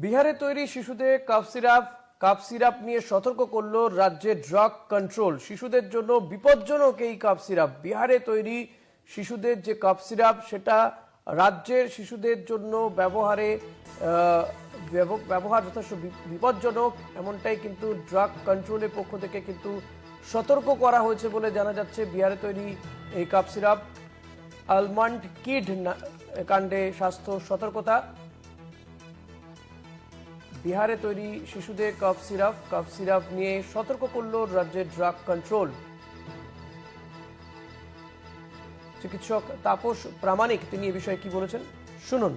বিহারে তৈরি শিশুদের কাপ সিরাপ নিয়ে সতর্ক করলো রাজ্যের ড্রাগ কন্ট্রোল। শিশুদের জন্য বিপজ্জনক এই কাপ সিরাপ। বিহারে তৈরি শিশুদের যে কাপ সিরাপ সেটা রাজ্যের শিশুদের জন্য ব্যবহার যথেষ্ট বিপজ্জনক, এমনটাই কিন্তু ড্রাগ কন্ট্রোলের পক্ষ থেকে কিন্তু সতর্ক করা হয়েছে বলে জানা যাচ্ছে। বিহারে তৈরি এই কাপ সিরাপ আলমন্ড কিড কাণ্ডে স্বাস্থ্য সতর্কতা। বিহারে তৈরি শিশুদের কাপ সিরাপ নিয়ে সতর্ক করল রাজ্যের ড্রাগ কন্ট্রোল। চিকিৎসক তাপস প্রামাণিক তিনি এ বিষয়ে কি বলেছেন শুনুন।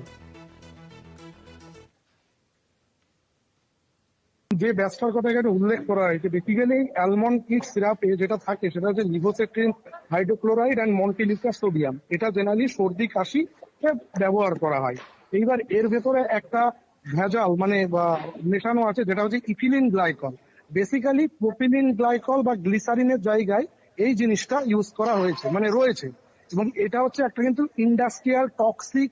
যে ব্যাসটার কথা এখানে উল্লেখ করা হয়েছে, বেসিক্যালি অ্যালমন্ড কিড সিরাপে যেটা থাকে সেটা হচ্ছে লিভোসেট্রিন হাইড্রোক্লোরাইড অ্যান্ড মন্টিলিউকাস সোডিয়াম। এটা জেনারেলি সর্দি কাশি ব্যবহার করা হয়। এইবার এর ভেতরে একটা ভেজাল বা মেশানো আছে যেটা হচ্ছে ethylene glycol. Basically propylene glycol বা গ্লিসারিনের জায়গায় এই জিনিসটা ইউজ করা হয়েছে রয়েছে, এবং এটা হচ্ছে একটা কিন্তু ইন্ডাস্ট্রিয়াল টক্সিক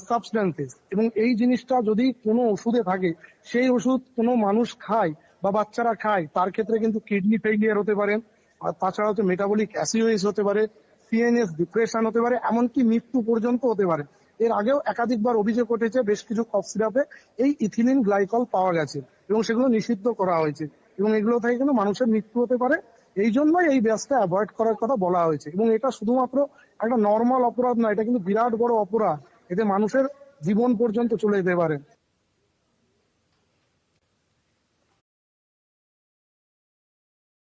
সাবস্টেন্সেস। এবং এই জিনিসটা যদি কোনো ওষুধে থাকে, সেই ওষুধ কোনো মানুষ খায় বা বাচ্চারা খায়, তার ক্ষেত্রে কিন্তু কিডনি ফেইলিয়ার হতে পারে, আর তাছাড়া হচ্ছে মেটাবলিক অ্যাসিডোসিস হতে পারে, সিএনএস ডিপ্রেশন হতে পারে, এমনকি মৃত্যু পর্যন্ত হতে পারে। এর আগেও একাধিকবার অভিযোগ উঠেছে বেশ কিছু কফ সিরাপে এই ইথিলিন গ্লাইকল পাওয়া গেছে এবং সেগুলো নিষিদ্ধ করা হয়েছে, এবং এগুলো থেকে কিন্তু মানুষের মৃত্যু হতে পারে। এই জন্যই এই ব্যাসটা অ্যাভয়েড করার কথা বলা হয়েছে। এবং এটা শুধুমাত্র একটা নর্মাল অপরাধ নয়, এটা কিন্তু বিরাট বড় অপরাধ। এতে মানুষের জীবন পর্যন্ত চলে যেতে পারে।